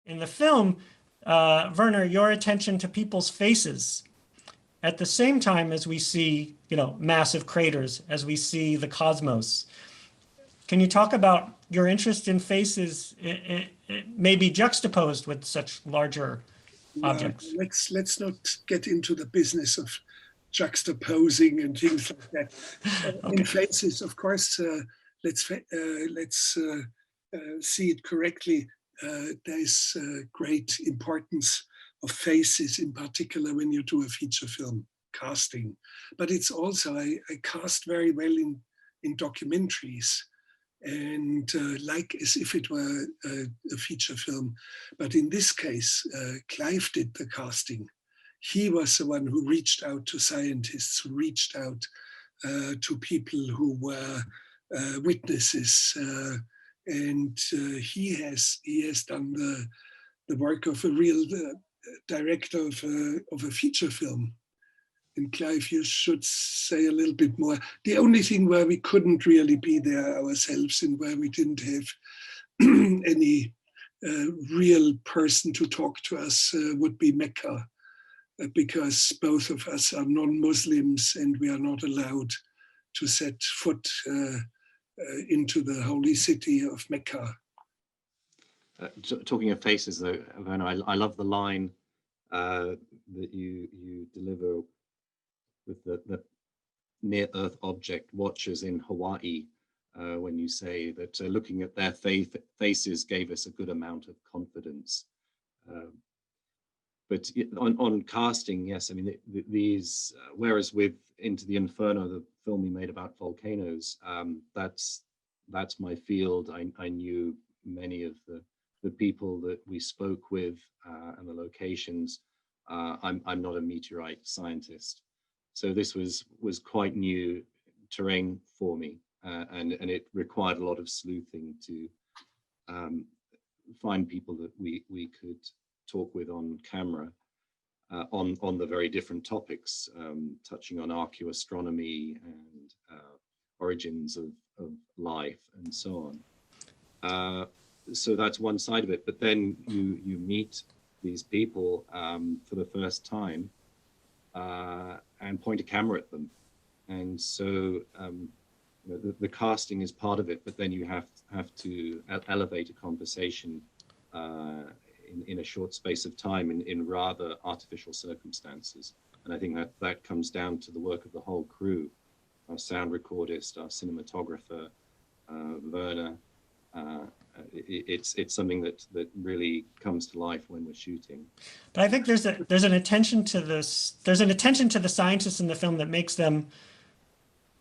in the film, Werner, your attention to people's faces at the same time as we see, massive craters, as we see the cosmos. Can you talk about your interest in faces, maybe juxtaposed with such larger objects? Let's not get into the business of juxtaposing and things like that. Okay. In faces, of course, let's see it correctly. There's great importance of faces, in particular when you do a feature film casting. But it's also, I cast very well in documentaries, and like as if it were a feature film. But in this case, Clive did the casting. He was the one who reached out to scientists, who reached out to people who were witnesses, and he has done the work of a real director of a feature film. And Clive, you should say a little bit more. The only thing where we couldn't really be there ourselves and where we didn't have any real person to talk to us would be Mecca, because both of us are non-Muslims and we are not allowed to set foot into the holy city of Mecca. Talking of faces, though, Werner, I love the line that you deliver with the near-Earth object watchers in Hawaii, when you say that looking at their faces gave us a good amount of confidence. But on casting, yes, I mean, these, whereas with Into the Inferno, the film we made about volcanoes, that's my field. I knew many of the people that we spoke with and the locations. I'm not a meteorite scientist. So this was quite new terrain for me, and it required a lot of sleuthing to find people that we could talk with on camera on the very different topics, touching on archaeoastronomy and origins of life and so on. So that's one side of it. But then you meet these people for the first time and point a camera at them. And so the casting is part of it, but then you have to elevate a conversation in a short space of time in rather artificial circumstances. And I think that comes down to the work of the whole crew, our sound recordist, our cinematographer, Werner. It's something that really comes to life when we're shooting. But I think there's an attention to this. There's an attention to the scientists in the film that makes them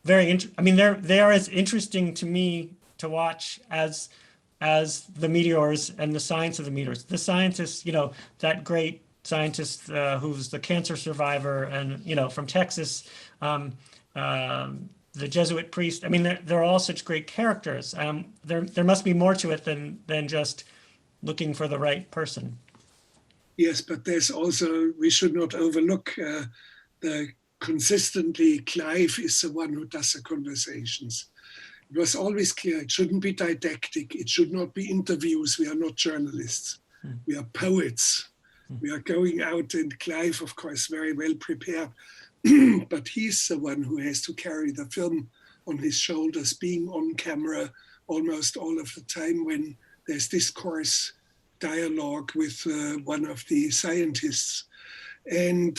very I mean, they are as interesting to me to watch as the meteors and the science of the meteors. The scientists, that great scientist who's the cancer survivor and from Texas. The Jesuit priest. I mean, they're all such great characters. There must be more to it than just looking for the right person. Yes, but there's also, we should not overlook the consistently Clive is the one who does the conversations. It was always clear it shouldn't be didactic. It should not be interviews. We are not journalists. We are poets. We are going out, and Clive, of course, very well prepared. But he's the one who has to carry the film on his shoulders, being on camera almost all of the time when there's discourse, dialogue with one of the scientists. And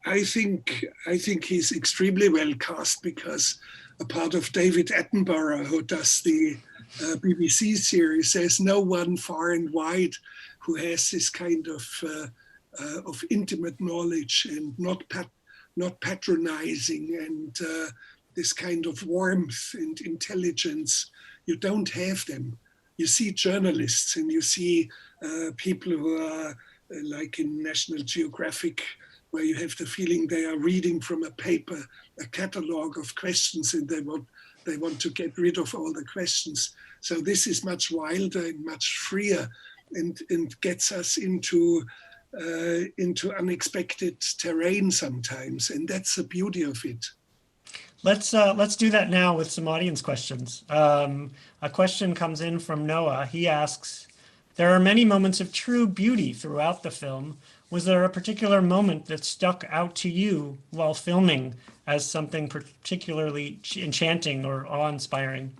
I think he's extremely well cast, because a part of David Attenborough, who does the BBC series, there's no one far and wide who has this kind of intimate knowledge and not patronizing, and this kind of warmth and intelligence. You don't have them. You see journalists and you see people who are like in National Geographic, where you have the feeling they are reading from a paper, a catalog of questions, and they want to get rid of all the questions. So this is much wilder and much freer, and gets us into unexpected terrain sometimes, and that's the beauty of it. Let's do that now with some audience questions. A question comes in from Noah. He asks, There are many moments of true beauty throughout the film. Was there a particular moment that stuck out to you while filming as something particularly enchanting or awe-inspiring?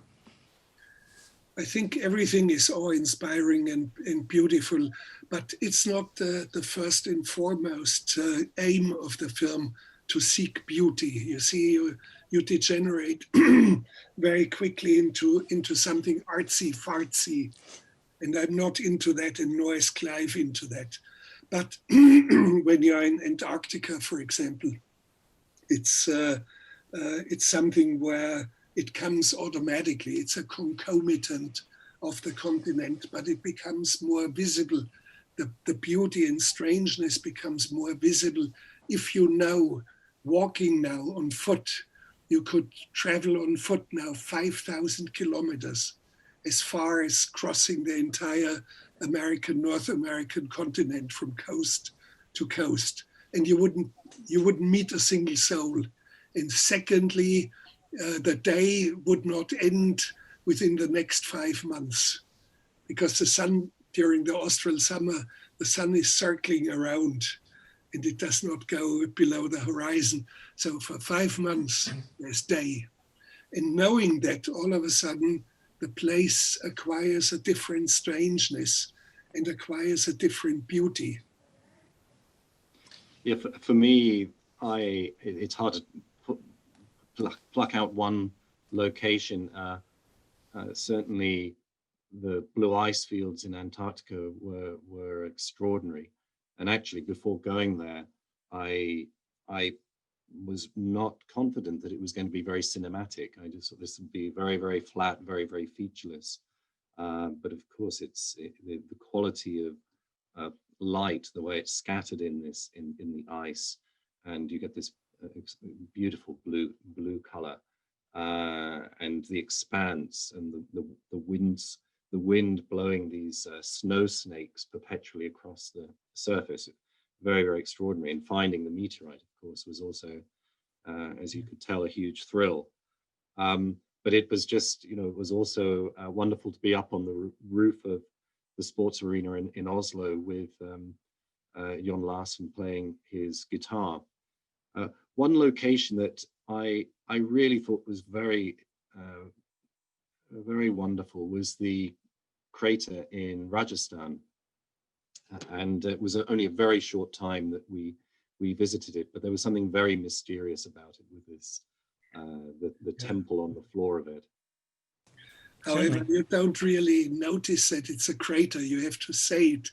I think everything is awe-inspiring and beautiful, but it's not the first and foremost aim of the film to seek beauty. You see, you degenerate very quickly into something artsy-fartsy, and I'm not into that, and nor is Clive into that. But when you're in Antarctica, for example, it's something where it comes automatically. It's a concomitant of the continent, but it becomes more visible. The beauty and strangeness becomes more visible if you know, walking now on foot, you could travel on foot now 5,000 kilometers, as far as crossing the entire North American continent from coast to coast. And you wouldn't meet a single soul. And secondly, the day would not end within the next 5 months, because the sun, during the austral summer, the sun is circling around and it does not go below the horizon. So for 5 months, there's day. And knowing that, all of a sudden, the place acquires a different strangeness and acquires a different beauty. Yeah, for me, it's hard to pluck out one location. Certainly, the blue ice fields in Antarctica were extraordinary. And actually, before going there, I was not confident that it was going to be very cinematic. I just thought this would be very, very flat, very, very featureless. But of course, the quality of light, the way it's scattered in the ice, and you get this beautiful blue color, and the expanse and the wind blowing these snow snakes perpetually across the surface. Very, very extraordinary. And finding the meteorite, of course, was also, as you could tell, a huge thrill. But it was just, it was also wonderful to be up on the roof of the sports arena in Oslo with Jon Larsen playing his guitar. One location that I really thought was very wonderful was the crater in Rajasthan. And it was only a very short time that we visited it, but there was something very mysterious about it with this, the temple on the floor of it. However, you don't really notice that it's a crater. You have to say it.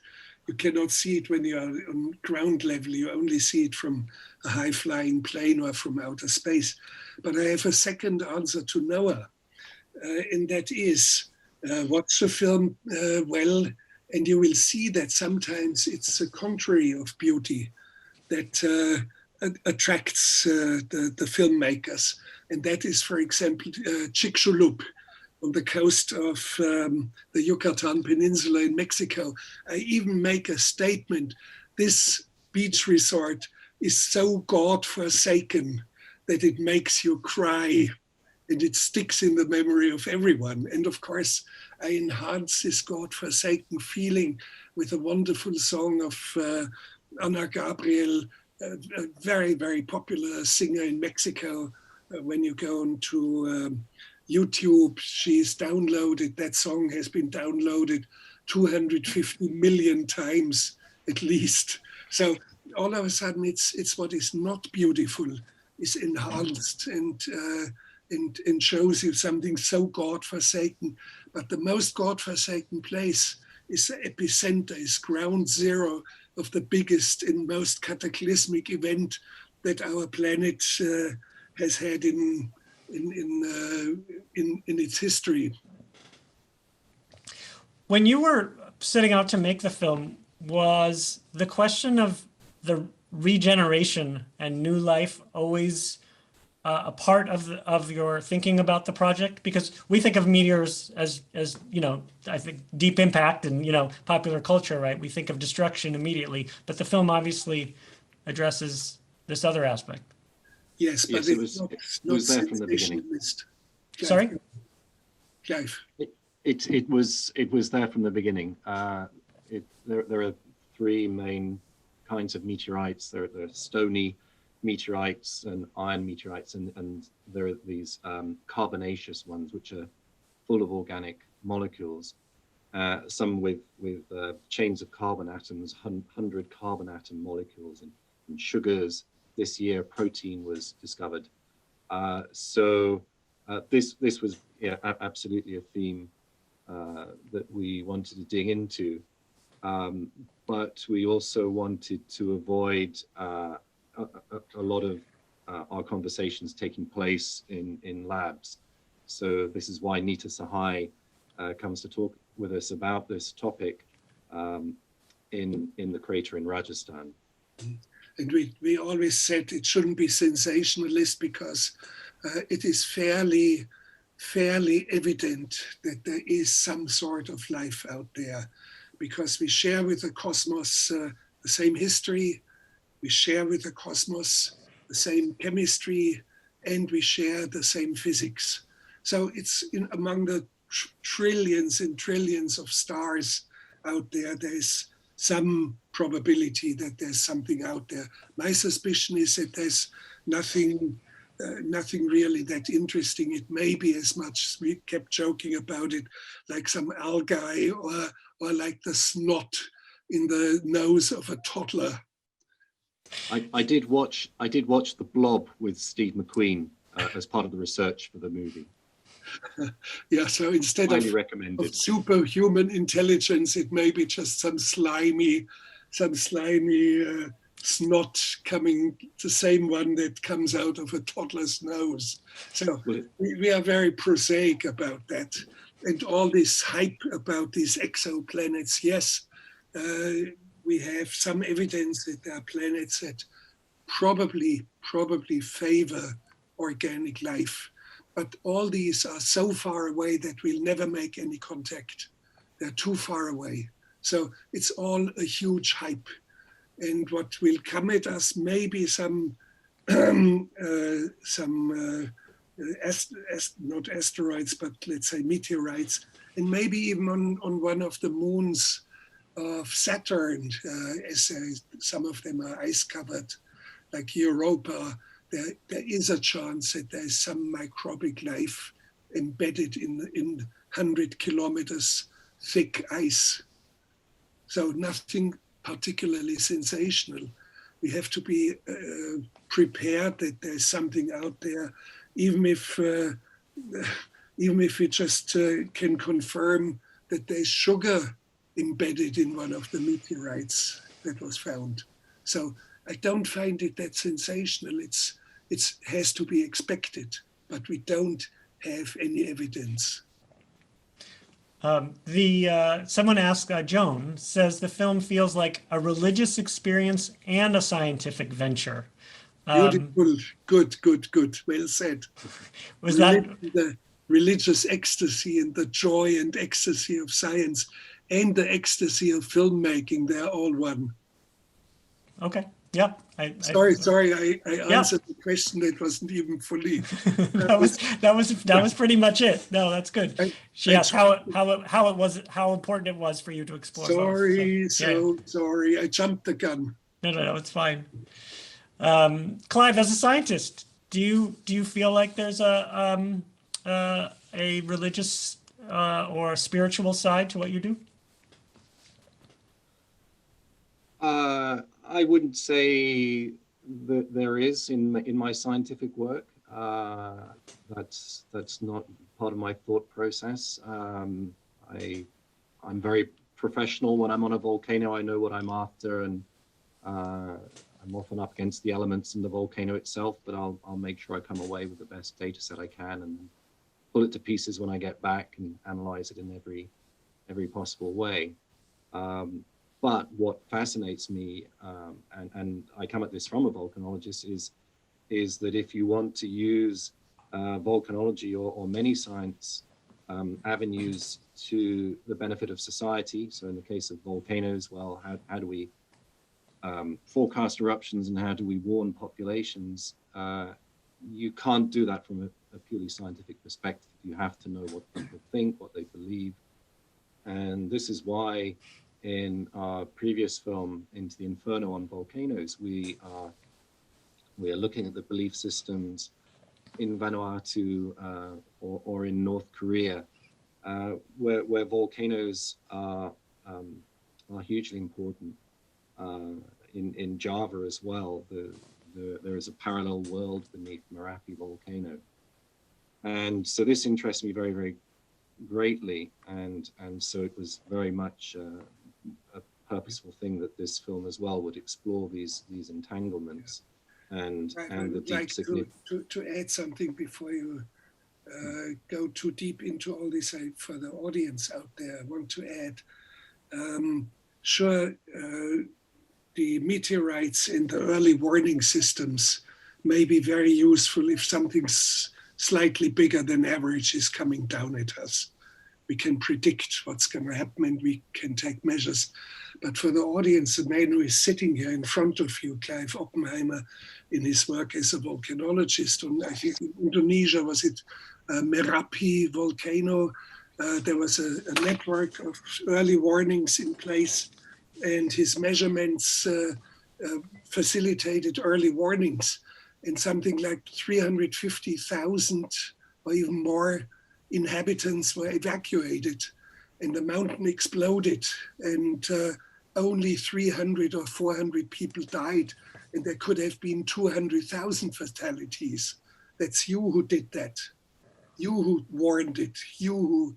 You cannot see it when you are on ground level. You only see it from a high-flying plane or from outer space. But I have a second answer to Noah, and that is, watch the film well, and you will see that sometimes it's the contrary of beauty that attracts the filmmakers. And that is, for example, Chicxulub on the coast of the Yucatan Peninsula in Mexico. I even make a statement: this beach resort is so God-forsaken that it makes you cry, and it sticks in the memory of everyone. And of course, I enhance this God-forsaken feeling with a wonderful song of Ana Gabriel, a very, very popular singer in Mexico. When you go onto YouTube, she's downloaded, that song has been downloaded 250 million times at least. So all of a sudden, it's what is not beautiful is enhanced and shows you something so God-forsaken. But the most God-forsaken place is the epicenter, is ground zero of the biggest and most cataclysmic event that our planet has had in its history. When you were setting out to make the film, was the question of the regeneration and new life always a part of your thinking about the project? Because we think of meteors as I think Deep Impact and popular culture, right? We think of destruction immediately, but the film obviously addresses this other aspect. Yes, but yes, it was there from the beginning. Clive. Sorry? Clive. It was there from the beginning. There are three main kinds of meteorites. There are stony meteorites and iron meteorites, and there are these carbonaceous ones, which are full of organic molecules. Some with chains of carbon atoms, 100 carbon atom molecules, and sugars. This year, protein was discovered. So this was absolutely a theme that we wanted to dig into, but we also wanted to avoid a lot of our conversations taking place in labs. So this is why Nita Sahai comes to talk with us about this topic in the crater in Rajasthan. And we always said it shouldn't be sensationalist because it is fairly evident that there is some sort of life out there, because we share with the cosmos the same history, we share with the cosmos the same chemistry, and we share the same physics. So it's among the trillions and trillions of stars out there, there's some probability that there's something out there. My suspicion is that there's nothing really that interesting. It may be, as much as we kept joking about it, like some algae or like the snot in the nose of a toddler. I did watch The Blob with Steve McQueen as part of the research for the movie. Yeah, so instead Highly of recommended. superhuman intelligence, it may be just some slimy snot coming, the same one that comes out of a toddler's nose. So we are very prosaic about that. And all this hype about these exoplanets, yes, we have some evidence that there are planets that probably favor organic life. But all these are so far away that we'll never make any contact. They're too far away. So it's all a huge hype. And what will come at us may be some not asteroids, but let's say meteorites, and maybe even on one of the moons of Saturn, as some of them are ice covered, like Europa. There is a chance that there is some microbic life embedded in 100 kilometers thick ice. So nothing particularly sensational. We have to be prepared that there's something out there, even if we just can confirm that there's sugar embedded in one of the meteorites that was found. So I don't find it that sensational. It has to be expected, but we don't have any evidence. Someone asked, Joan says the film feels like a religious experience and a scientific venture. Beautiful, good, well said. Was that the religious ecstasy and the joy and ecstasy of science and the ecstasy of filmmaking, they're all one. Okay. Yeah. Sorry, I answered the question that wasn't even fully. that was pretty much it. No, that's good. She asked how important it was for you to explore. Sorry, sorry, I jumped the gun. No, it's fine. Clive, as a scientist, do you feel like there's a religious or a spiritual side to what you do? I wouldn't say that there is in my scientific work. That's not part of my thought process. I'm very professional when I'm on a volcano. I know what I'm after, and I'm often up against the elements in the volcano itself. But I'll make sure I come away with the best data set I can, and pull it to pieces when I get back and analyze it in every possible way. But what fascinates me, and I come at this from a volcanologist, is that if you want to use volcanology or many science avenues to the benefit of society, so in the case of volcanoes, well, how do we forecast eruptions and how do we warn populations? you can't do that from a purely scientific perspective. You have to know what people think, what they believe. And this is why in our previous film, Into the Inferno on volcanoes, we are looking at the belief systems in Vanuatu or in North Korea, where volcanoes are hugely important. In Java as well, there is a parallel world beneath Merapi volcano. And so this interests me very, very greatly. And so it was very much a purposeful thing that this film as well would explore these entanglements and the deep like significance. to add something before you go too deep into all this. For the audience out there, I want to add, sure, the meteorites and the early warning systems may be very useful if something's slightly bigger than average is coming down at us. We can predict what's going to happen and we can take measures. But for the audience, the man who is sitting here in front of you, Clive Oppenheimer, in his work as a volcanologist, and I think in Indonesia, was it Merapi volcano? There was a network of early warnings in place, and his measurements facilitated early warnings. And something like 350,000 or even more inhabitants were evacuated, and the mountain exploded, and only 300 or 400 people died, and there could have been 200,000 fatalities. That's you who did that. You who warned it. You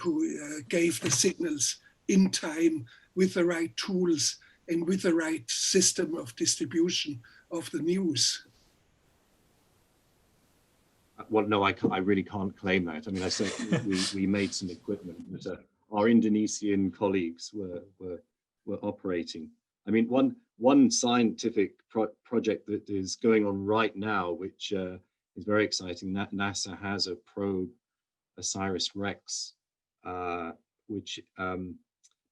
who gave the signals in time with the right tools and with the right system of distribution of the news. Well, no, I really can't claim that. I mean, I said we made some equipment that our Indonesian colleagues were operating. I mean, one scientific project that is going on right now, which is very exciting. NASA has a probe, OSIRIS-REx, which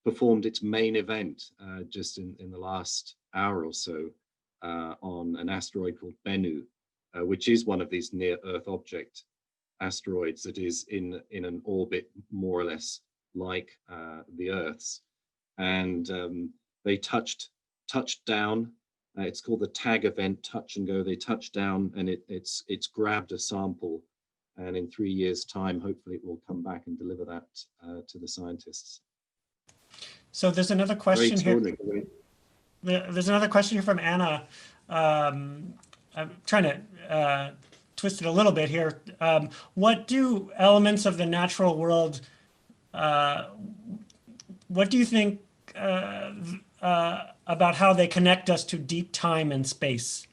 performed its main event just in the last hour or so on an asteroid called Bennu, which is one of these near-Earth object asteroids that is in an orbit more or less like the Earth's. And they touched down. It's called the TAG event, touch and go. They touched down, and it's grabbed a sample, and in 3 years' time, hopefully, it will come back and deliver that to the scientists. So there's another question here. There's another question here from Anna. I'm trying to twist it a little bit here. What do elements of the natural world, what do you think about how they connect us to deep time and space?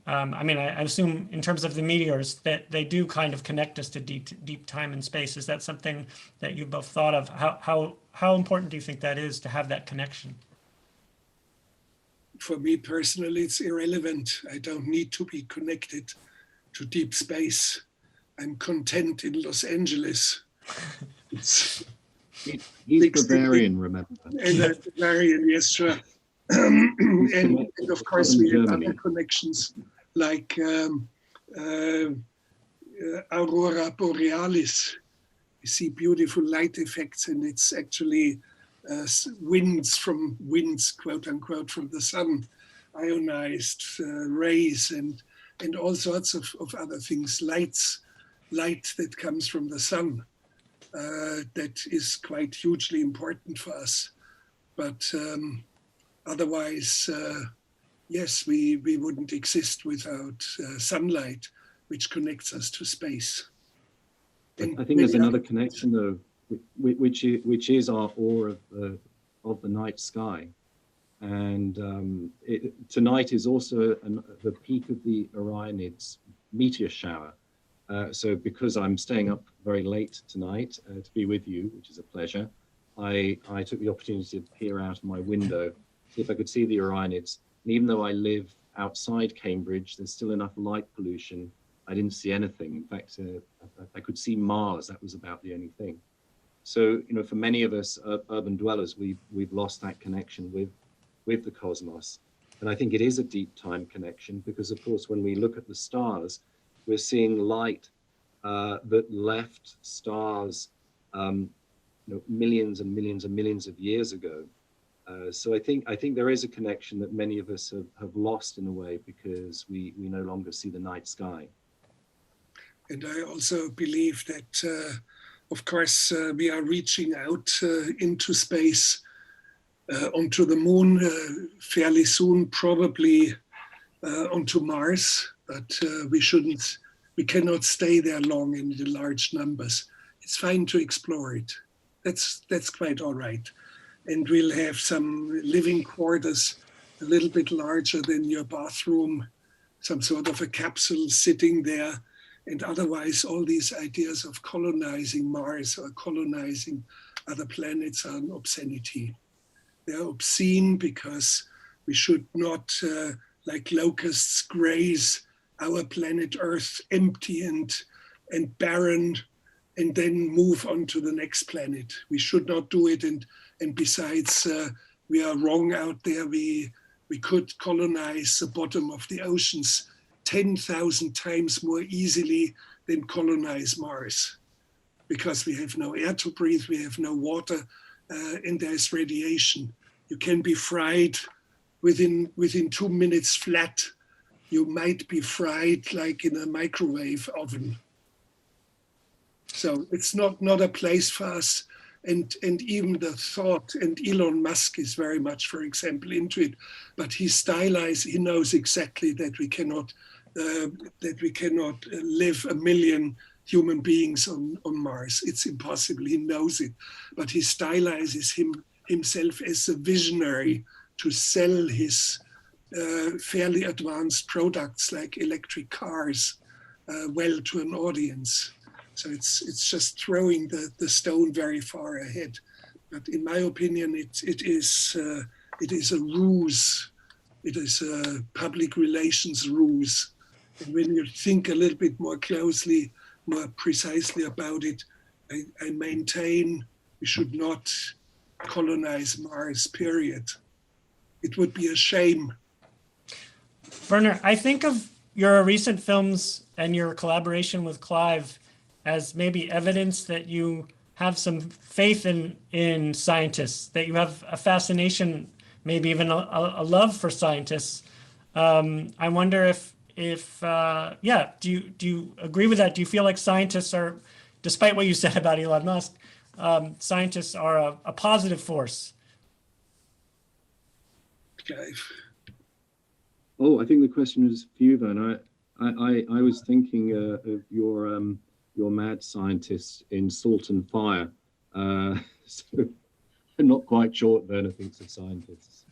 I mean, I assume in terms of the meteors that they do kind of connect us to deep time and space. Is that something that you've both thought of? How important do you think that is to have that connection? For me personally, it's irrelevant. I don't need to be connected to deep space. I'm content in Los Angeles. He's Bavarian, remember? And Bavarian, yes, sure. And of course, we have other connections like Aurora Borealis. You see beautiful light effects, and it's actually winds, quote unquote, from the sun, ionized rays, and all sorts of other things, light that comes from the sun. That is quite hugely important for us. But otherwise, yes, we wouldn't exist without sunlight, which connects us to space. And I think there's another connection, though, which is our awe of the night sky. And tonight is also the peak of the Orionids meteor shower. So because I'm staying up very late tonight to be with you, which is a pleasure, I took the opportunity to peer out of my window, see if I could see the Orionids. And even though I live outside Cambridge, there's still enough light pollution. I didn't see anything. In fact, I could see Mars. That was about the only thing. So, you know, for many of us urban dwellers, we've lost that connection with the cosmos. And I think it is a deep time connection because, of course, when we look at the stars, we're seeing light that left stars millions and millions and millions of years ago. So I think there is a connection that many of us have lost in a way because we no longer see the night sky. And I also believe that, of course, we are reaching out into space, onto the moon fairly soon, probably onto Mars, but we cannot stay there long in the large numbers. It's fine to explore it. That's quite all right. And we'll have some living quarters a little bit larger than your bathroom, some sort of a capsule sitting there. And otherwise, all these ideas of colonizing Mars or colonizing other planets are an obscenity. They're obscene because we should not, like locusts, graze our planet Earth empty and barren, and then move on to the next planet. We should not do it. And besides, we are wrong out there. We could colonize the bottom of the oceans 10,000 times more easily than colonize Mars, because we have no air to breathe, we have no water, and there's radiation. You can be fried within 2 minutes flat. You might be fried like in a microwave oven. So it's not a place for us. And even the thought, and Elon Musk is very much, for example, into it, but he knows exactly that we cannot live 1 million human beings on Mars. It's impossible, he knows it. But he stylizes himself as a visionary to sell his fairly advanced products like electric cars well to an audience. So it's just throwing the stone very far ahead. But in my opinion, it is a ruse. It is a public relations ruse. And when you think a little bit more closely, more precisely about it, I maintain we should not colonize Mars, period. It would be a shame. Werner, I think of your recent films and your collaboration with Clive as maybe evidence that you have some faith in scientists, that you have a fascination, maybe even a love for scientists. I wonder if do you agree with that? Do you feel like scientists are, despite what you said about Elon Musk, scientists are a positive force? Clive. Oh, I think the question is for you, Werner. I was thinking of your mad scientist in Salt and Fire. So I'm not quite sure what Werner thinks of scientists.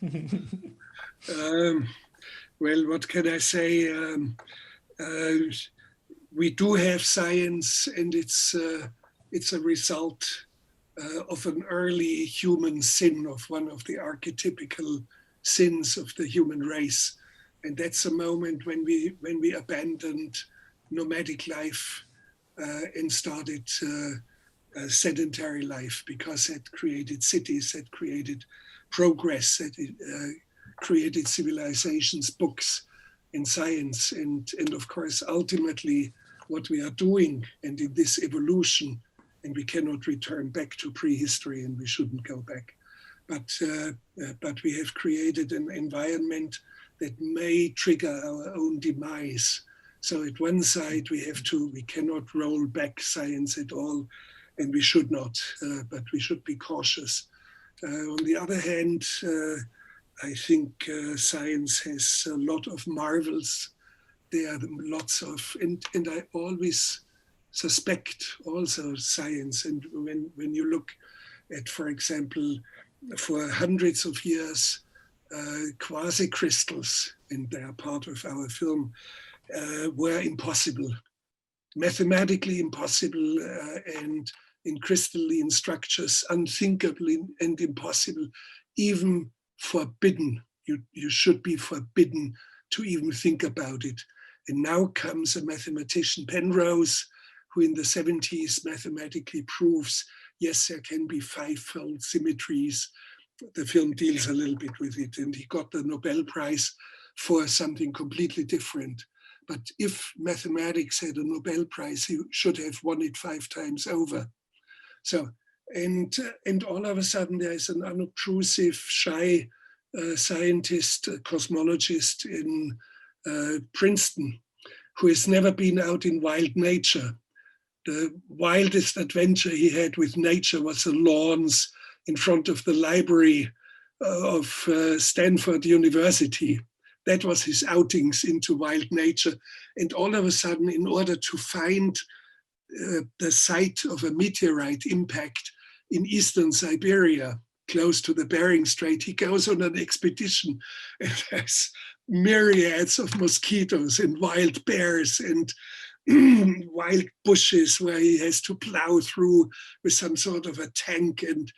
Well, what can I say? We do have science, and it's a result of an early human sin, of one of the archetypical sins of the human race. And that's a moment when we abandoned nomadic life and started sedentary life, because it created cities, it created progress, it created civilizations, books, and science. And of course, ultimately, what we are doing, and in this evolution, and we cannot return back to prehistory, and we shouldn't go back, but we have created an environment that may trigger our own demise. So at one side, we cannot roll back science at all, and we should not, but we should be cautious. On the other hand, I think science has a lot of marvels. There are lots of, and I always suspect also science. And when you look at, for example, for hundreds of years, quasi-crystals, and they are part of our film, were impossible, mathematically impossible, and in crystalline structures, unthinkable and impossible, even forbidden. You should be forbidden to even think about it. And now comes a mathematician, Penrose, who in the 70s mathematically proves, yes, there can be 5-fold symmetries the film deals a little bit with it, and he got the Nobel Prize for something completely different. But if mathematics had a Nobel Prize, he should have won it 5 times over. So, and all of a sudden there's an unobtrusive, shy scientist, cosmologist in Princeton, who has never been out in wild nature. The wildest adventure he had with nature was the lawns in front of the library of Stanford University. That was his outings into wild nature. And all of a sudden, in order to find the site of a meteorite impact in eastern Siberia, close to the Bering Strait, he goes on an expedition and has myriads of mosquitoes and wild bears and wild bushes where he has to plow through with some sort of a tank, and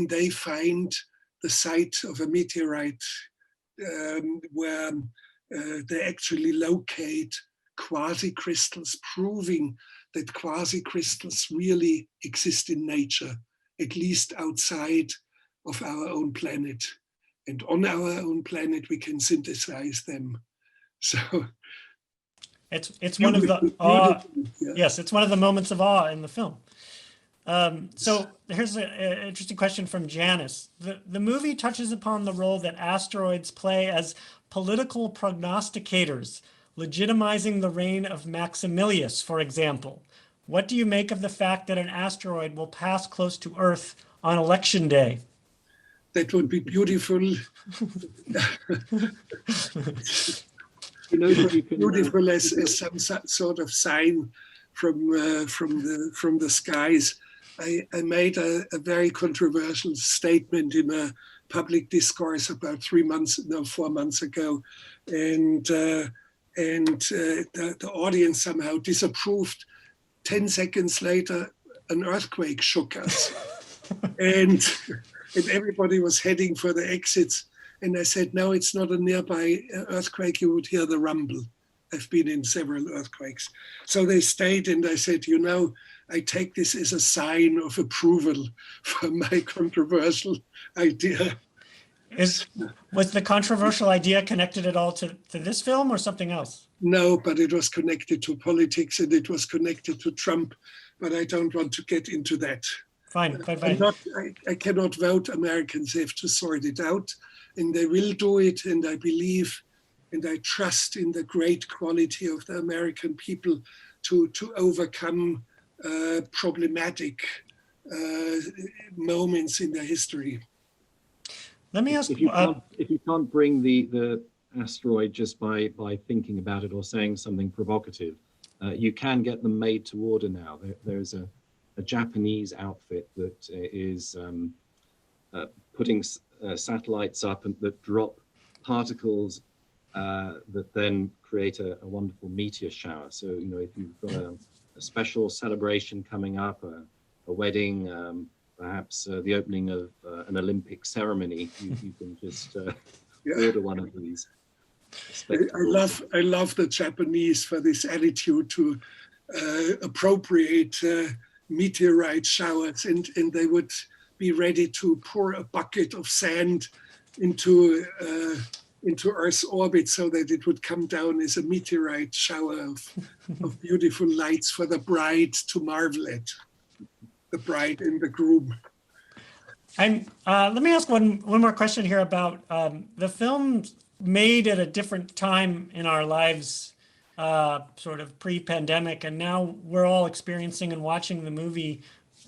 they find the site of a meteorite where they actually locate quasi-crystals, proving that quasi-crystals really exist in nature, at least outside of our own planet. And on our own planet, we can synthesize them. So it's one of the awe. Yeah. Yes, it's one of the moments of awe in the film. So here's an interesting question from Janice. The movie touches upon the role that asteroids play as political prognosticators, legitimizing the reign of Maximilius, for example. What do you make of the fact that an asteroid will pass close to Earth on election day? That would be beautiful. Beautiful as some sort of sign from the skies. I made a very controversial statement in a public discourse about 4 months ago, and the audience somehow disapproved. 10 seconds later, an earthquake shook us, and everybody was heading for the exits. And I said, no, it's not a nearby earthquake. You would hear the rumble. I've been in several earthquakes. So they stayed, and I said, you know, I take this as a sign of approval for my controversial idea. Was the controversial idea connected at all to this film or something else? No, but it was connected to politics, and it was connected to Trump, but I don't want to get into that. Fine. I cannot vote. Americans have to sort it out, and they will do it, and I believe and I trust in the great quality of the American people to overcome problematic moments in their history. Let me ask if you can't bring the asteroid just by thinking about it or saying something provocative, you can get them made to order now. There's a Japanese outfit that is putting satellites up and that drop particles that then create a wonderful meteor shower. So, you know, if you've got a special celebration coming up, a wedding, perhaps the opening of an Olympic ceremony, you can just order one of these. I love the Japanese for this attitude to appropriate meteorite showers, and they would be ready to pour a bucket of sand into Earth's orbit so that it would come down as a meteorite shower of beautiful lights for the bride to marvel at, the bride and the groom. Let me ask one more question here about the film made at a different time in our lives, sort of pre-pandemic, and now we're all experiencing and watching the movie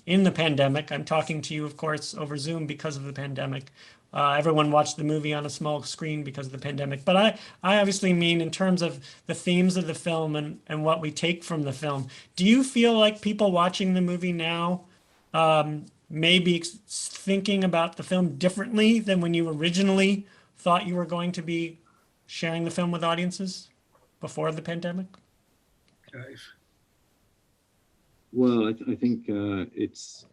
in the pandemic. I'm talking to you, of course, over Zoom because of the pandemic. Everyone watched the movie on a small screen because of the pandemic. But I obviously mean in terms of the themes of the film and what we take from the film. Do you feel like people watching the movie now may be thinking about the film differently than when you originally thought you were going to be sharing the film with audiences before the pandemic? Well, I think it's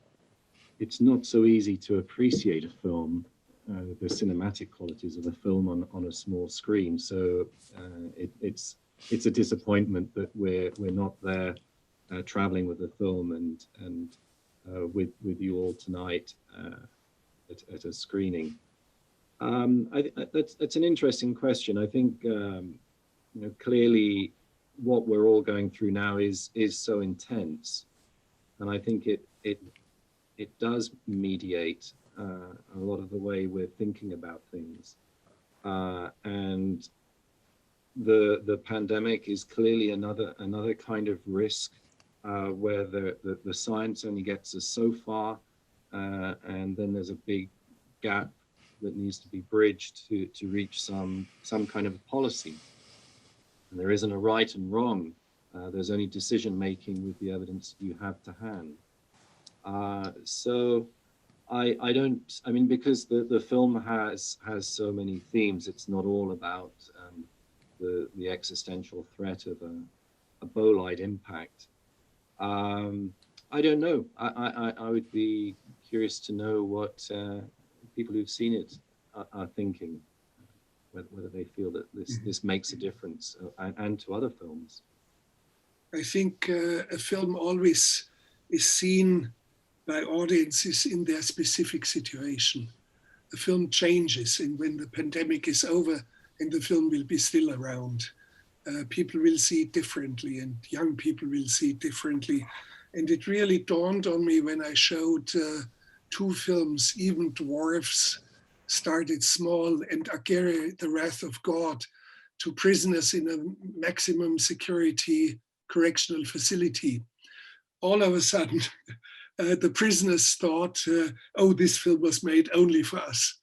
not so easy to appreciate a film, the cinematic qualities of a film on a small screen. So it's a disappointment that we're not there traveling with the film and with you all tonight at a screening. That's an interesting question. I think clearly what we're all going through now is so intense, and I think it does mediate a lot of the way we're thinking about things, and the pandemic is clearly another kind of risk where the science only gets us so far, and then there's a big gap that needs to be bridged to reach some kind of policy. And there isn't a right and wrong. There's only decision making with the evidence you have to hand. So I mean, because the film has so many themes, it's not all about the existential threat of a bolide impact. I don't know. I would be curious to know what people who've seen it are thinking, whether they feel that this makes a difference, and to other films. I think a film always is seen by audiences in their specific situation. The film changes, and when the pandemic is over and the film will be still around, people will see it differently, and young people will see it differently. And it really dawned on me when I showed two films, Even Dwarfs started small, and Agere, The Wrath of God, to prisoners in a maximum security correctional facility. All of a sudden, the prisoners thought, oh, this film was made only for us.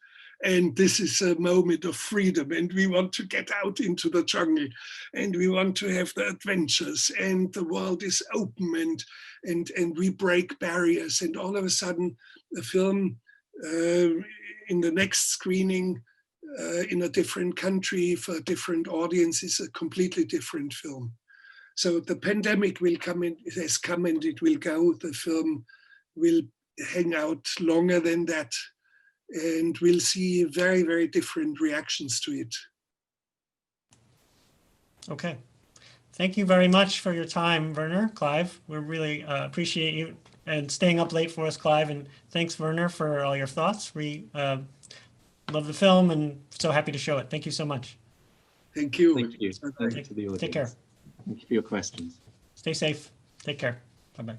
And this is a moment of freedom, and we want to get out into the jungle, and we want to have the adventures, and the world is open, and we break barriers. And all of a sudden, the film in the next screening in a different country for a different audience is a completely different film. So the pandemic will come in, it has come and it will go. The film will hang out longer than that, and we'll see very, very different reactions to it. Okay. Thank you very much for your time, Werner, Clive. We really appreciate you and staying up late for us, Clive. And thanks, Werner, for all your thoughts. We love the film and so happy to show it. Thank you so much. Thank you. Thank you. Thank you to the audience. Take care. Thank you for your questions. Stay safe. Take care. Bye-bye.